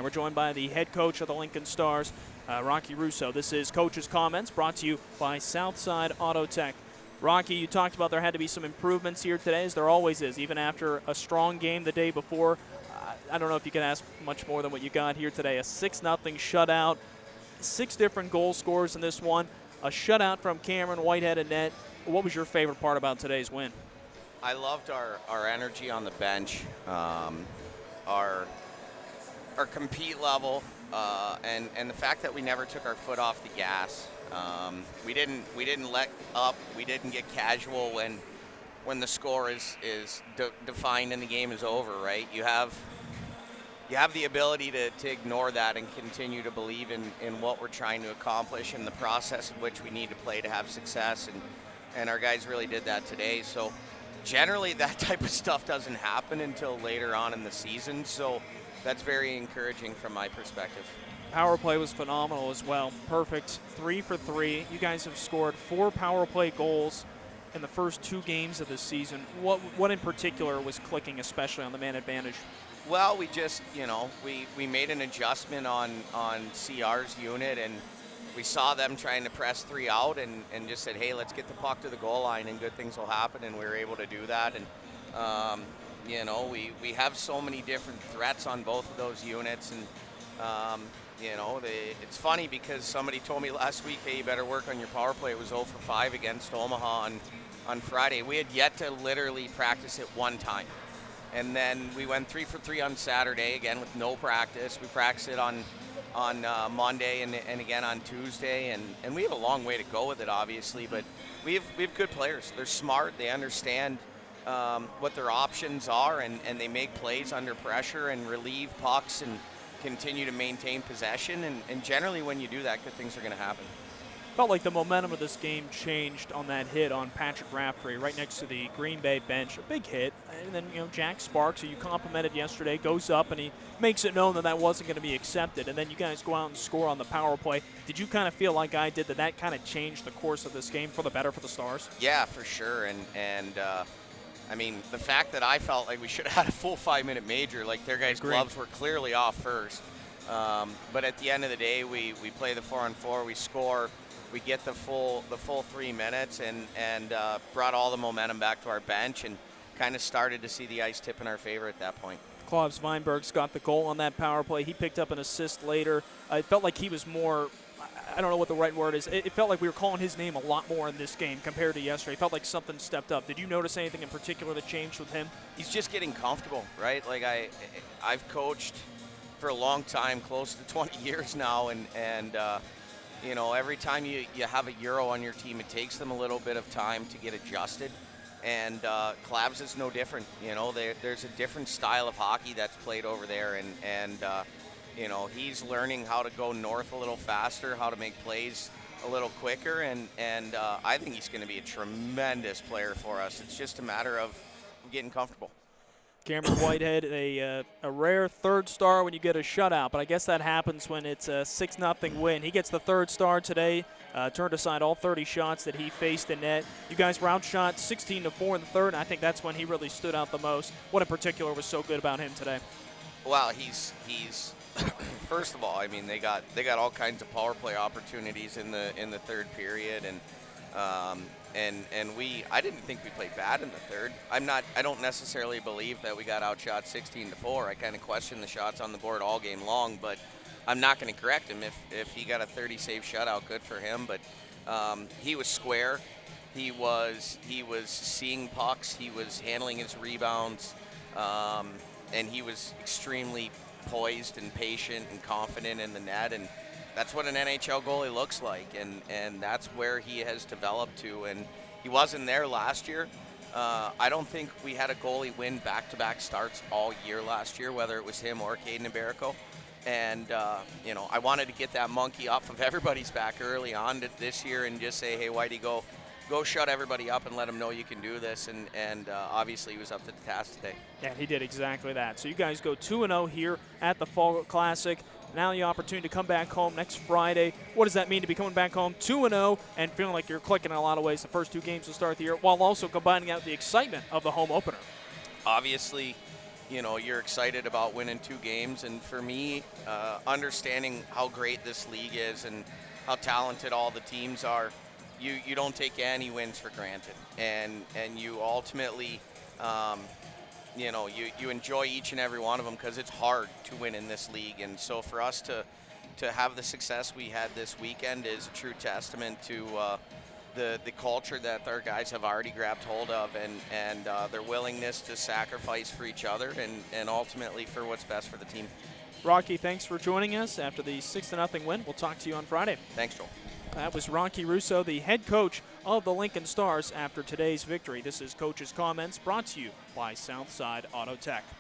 We're joined by the head coach of the Lincoln Stars, Rocky Russo. This is Coach's Comments, brought to you by Southside Auto Tech. Rocky, you talked about there had to be some improvements here today, as there always is, even after a strong game the day before. I don't know if you can ask much more than what you got here today. A 6-0 shutout, 6 different goal scorers in this one, a shutout from Cameron Whitehead and net. What was your favorite part about today's win? I loved our energy on the bench, our compete level, and the fact that we never took our foot off the gas. We didn't let up. We didn't get casual when the score is defined and the game is over. Right? You have the ability to ignore that and continue to believe in what we're trying to accomplish and the process in which we need to play to have success. And our guys really did that today. So generally that type of stuff doesn't happen until later on in the season. So that's very encouraging from my perspective. Power play was phenomenal as well. Perfect, 3 for 3. You guys have scored 4 power play goals in the first 2 games of the season. What in particular was clicking, especially on the man advantage? Well, we just, we made an adjustment on CR's unit, and we saw them trying to press 3 out and just said, hey, let's get the puck to the goal line and good things will happen, and we were able to do that. And, we have so many different threats on both of those units, and, it's funny because somebody told me last week, hey, you better work on your power play. It was 0 for 5 against Omaha on Friday. We had yet to literally practice it one time. And then we went 3 for 3 on Saturday, again with no practice. We practiced it on Monday and again on Tuesday, and we have a long way to go with it, obviously. But we have good players. They're smart. They understand what their options are, and they make plays under pressure and relieve pucks and continue to maintain possession. And generally, when you do that, good things are going to happen. Felt like the momentum of this game changed on that hit on Patrick Raftery right next to the Green Bay bench. A big hit. And then, Jack Sparks, who you complimented yesterday, goes up and he makes it known that wasn't going to be accepted. And then you guys go out and score on the power play. Did you kind of feel like I did that kind of changed the course of this game for the better for the Stars? Yeah, for sure. And I mean, the fact that I felt like we should have had a full 5-minute major, like their guys' gloves were clearly off first. But at the end of the day, we play the 4-on-4, we score. We get the full 3 minutes and brought all the momentum back to our bench and kind of started to see the ice tip in our favor at that point. Klaus Weinberg's got the goal on that power play. He picked up an assist later. It felt like he was more, I don't know what the right word is. It felt like we were calling his name a lot more in this game compared to yesterday. It felt like something stepped up. Did you notice anything in particular that changed with him? He's just getting comfortable, right? Like I've coached for a long time, close to 20 years now, and every time you have a Euro on your team, it takes them a little bit of time to get adjusted. And Klabs is no different. There's a different style of hockey that's played over there, and he's learning how to go north a little faster, how to make plays a little quicker, and I think he's going to be a tremendous player for us. It's just a matter of getting comfortable. Cameron Whitehead, a rare third star when you get a shutout, but I guess that happens when it's a 6-0 win. He gets the third star today, turned aside all 30 shots that he faced in net. You guys were outshot 16-4 in the third, and I think that's when he really stood out the most. What in particular was so good about him today? Well, he's first of all, I mean, they got all kinds of power play opportunities in the third period, and I didn't think we played bad in the third. I don't necessarily believe that we got outshot 16-4. I kind of questioned the shots on the board all game long, but I'm not going to correct him. If he got a 30-save shutout, good for him. But he was square. He was seeing pucks. He was handling his rebounds, and he was extremely poised and patient and confident in the net. And that's what an NHL goalie looks like, and that's where he has developed to. And he wasn't there last year. I don't think we had a goalie win back-to-back starts all year last year, whether it was him or Caden Iberico. And, I wanted to get that monkey off of everybody's back early on this year and just say, hey, Whitey, go shut everybody up and let them know you can do this. And obviously he was up to the task today. Yeah, he did exactly that. So you guys go 2-0 here at the Fall Classic. Now the opportunity to come back home next Friday. What does that mean to be coming back home 2-0 and feeling like you're clicking in a lot of ways the first 2 games to start the year, while also combining out the excitement of the home opener? Obviously, you're excited about winning 2 games. And for me, understanding how great this league is and how talented all the teams are, you don't take any wins for granted. And you ultimately, you enjoy each and every one of them because it's hard to win in this league. And so for us to have the success we had this weekend is a true testament to the culture that our guys have already grabbed hold of, and their willingness to sacrifice for each other and ultimately for what's best for the team. Rocky, thanks for joining us after the 6-0 win. We'll talk to you on Friday. Thanks, Joel. That was Rocky Russo, the head coach of the Lincoln Stars after today's victory. This is Coach's Comments, brought to you by Southside Auto Tech.